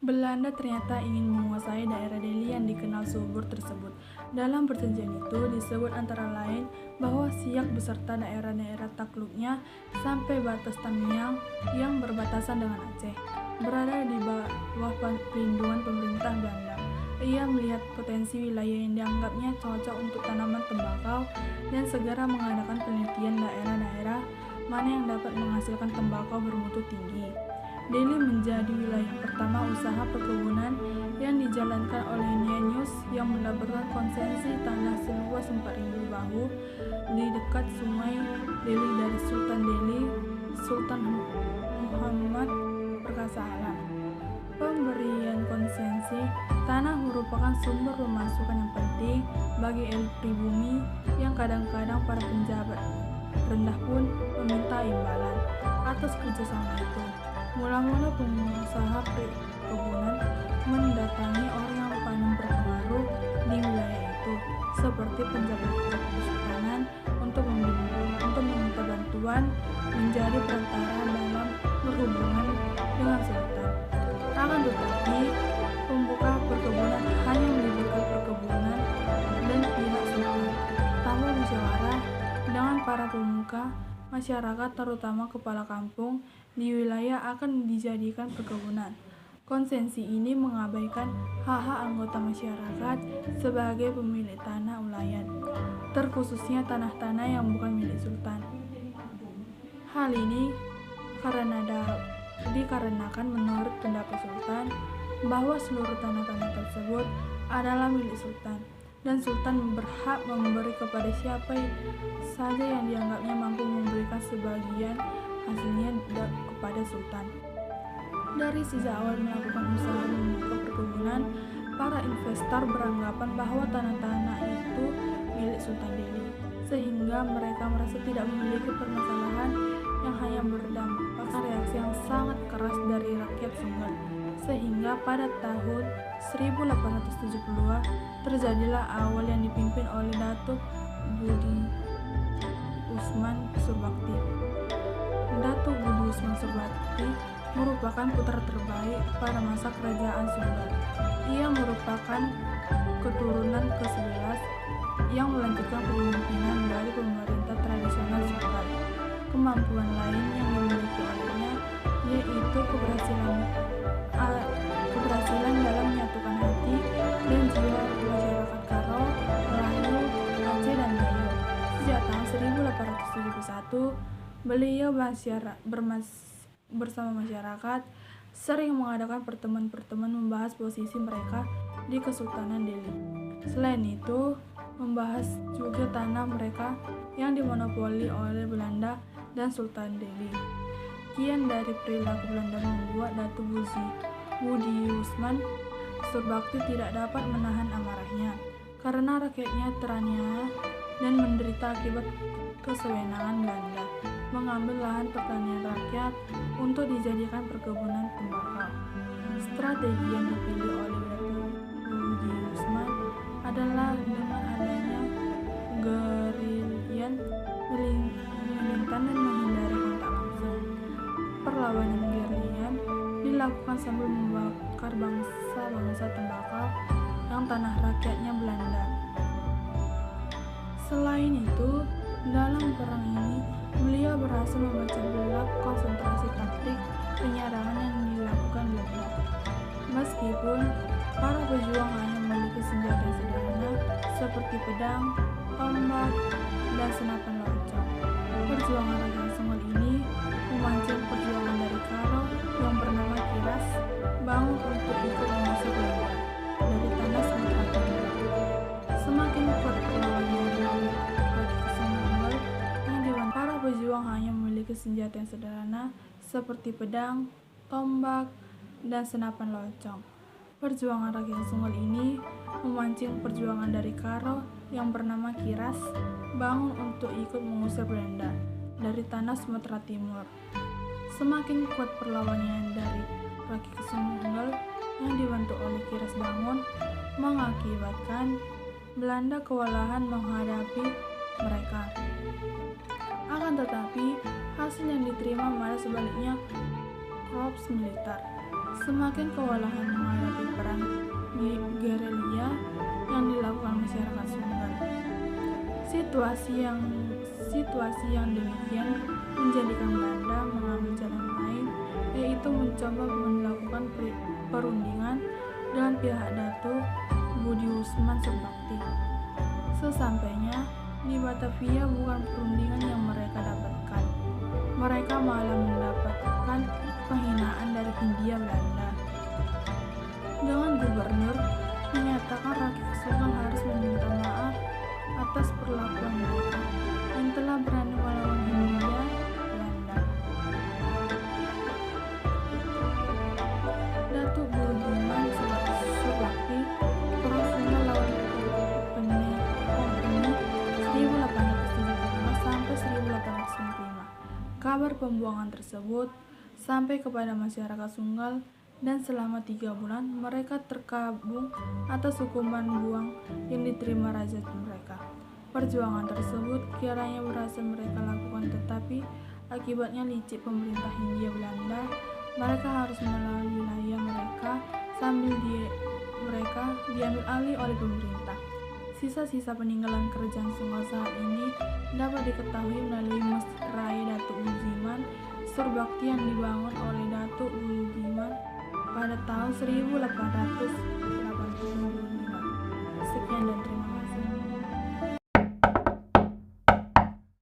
Belanda ternyata ingin menguasai daerah Delhi yang dikenal subur tersebut. Dalam perjanjian itu disebut antara lain bahwa Siak beserta daerah-daerah takluknya sampai batas Tamiang yang berbatasan dengan Aceh berada di bawah perlindungan pemerintah Belanda. Ia melihat potensi wilayah yang dianggapnya cocok untuk tanaman tembakau dan segera mengadakan penelitian daerah-daerah mana yang dapat menghasilkan tembakau bermutu tinggi. Delhi menjadi wilayah pertama usaha perkebunan yang dijalankan oleh Nianyus yang mendapatkan konsesi tanah seluas 4.000 bahu di dekat sungai Delhi dari Sultan Delhi, Sultan Muhammad Perkasa Alam. Pemberian konsesi tanah merupakan sumber pemasukan yang penting bagi elit pribumi yang kadang-kadang para penjabat rendah pun meminta imbalan atas kerjasama itu. Mula-mula pengusaha perkebunan mendatangi orang yang paling berpengaruh di wilayah itu, seperti penjabat-penjabat kesultanan untuk meminta bantuan menjadi perantara dalam berhubungan dengan sultan. Akan tetapi, pembuka perkebunan hanya melibatkan perkebunan dan pihak sultan, tanpa musyawarah dengan para pemuka masyarakat terutama kepala kampung di wilayah akan dijadikan perkebunan. Konsesi ini mengabaikan hak-hak anggota masyarakat sebagai pemilik tanah ulayan, terkhususnya tanah-tanah yang bukan milik sultan. Hal ini dikarenakan menurut pendapat sultan bahwa seluruh tanah-tanah tersebut adalah milik sultan dan sultan berhak memberi kepada siapa saja yang dianggapnya mampu memberikan sebagian hasilnya kepada sultan. Dari sejak awal melakukan usaha membuka perkebunan, para investor beranggapan bahwa tanah-tanah itu milik Sultan Delhi, sehingga mereka merasa tidak memiliki permasalahan yang hanya berdampak reaksi yang sangat keras dari rakyat Sunggal. Sehingga pada tahun 1872 terjadilah awal yang dipimpin oleh Datuk Budi Usman Surbakti. Datuk Budi Usman Surbakti merupakan putra terbaik pada masa kerajaan Sunggal. Ia merupakan keturunan ke-11 yang melanjutkan kepemimpinan dari pemerintah tradisional Sunggal. Kemampuan lain yang dimiliki olehnya yaitu keberhasilan dalam menyatukan hati dan jiwa masyarakat Karo, Melayu, Aceh, dan Dayak. Sejak tahun 1871, beliau bersama masyarakat sering mengadakan pertemuan-pertemuan membahas posisi mereka di Kesultanan Delhi. Selain itu, membahas juga tanah mereka yang dimonopoli oleh Belanda dan Sultan Delhi. Kian dari perilaku Belanda membuat Datuk Budi Usman Surbakti tidak dapat menahan amarahnya karena rakyatnya teraniaya dan menderita akibat kesewenangan Belanda mengambil lahan pertanian rakyat untuk dijadikan perkebunan tembakau. Strategi yang dipilih oleh Datuk Budi Usman adalah dengan adanya gerilyan melintang dan menghindari kontak langsung. Perlawanan gerilyan dilakukan sambil membakar bangsa-bangsa tembakau yang tanah rakyatnya Belanda. Selain itu, dalam perang ini beliau berhasil memecah belah konsentrasi taktik penyerangan yang dilakukan Belanda. Meskipun para pejuang hanya memiliki senjata yang sederhana seperti pedang, tombak, dan senapan lonceng, perjuangan rakyat Sunggal ini memancing perjuangan dari Karo yang bernama Kiras bangun untuk ikut mengusir Belanda dari tanah Sumatera Timur. Semakin kuat perlawanan dari Sunggal yang diwan para pejuang hanya memiliki senjata yang sederhana seperti pedang, tombak, dan senapan lonceng. Perjuangan rakyat Sunggal ini memancing perjuangan dari Karo yang bernama Kiras bangun untuk ikut mengusir Belanda dari tanah Sumatera Timur. Semakin kuat perlawanan dari rakyat Sunggal yang dibantu oleh Kiras bangun mengakibatkan Belanda kewalahan menghadapi mereka. Akan tetapi, hasil yang diterima malah sebaliknya korps militer. Semakin kewalahan menghadapi perang gerilya yang dilakukan masyarakat Sunggal. Situasi yang demikian menjadikan Belanda mengambil jalan lain, yaitu mencoba melakukan perundingan dengan pihak Datuk Budi Usman Subakti. Sesampainya di Batavia, bukan perundingan yang mereka dapatkan, mereka malah mendapatkan penghinaan dari Hindia Belanda. Dengan gubernur menyatakan rakyat Sunggal harus meminta maaf atas perlakuan mereka yang telah berani melawan Hindia Belanda. Datuk Budi Usman Subakti perang Sunggal lawan Company 1875 sampai 1895. Kabar pembuangan tersebut sampai kepada masyarakat Sunggal, dan selama 3 bulan mereka terkabung atas hukuman buang yang diterima raja mereka. Perjuangan tersebut kiranya berhasil mereka lakukan, tetapi akibatnya licik pemerintah Hindia Belanda, mereka harus melalui wilayah mereka sambil mereka diambil alih oleh pemerintah. Sisa-sisa peninggalan kerajaan Sunggal saat ini dapat diketahui melalui Masjid Raya Datuk Budiman Surbakti yang dibangun oleh Datuk Budiman pada tahun 1885. Sekian dan terima kasih.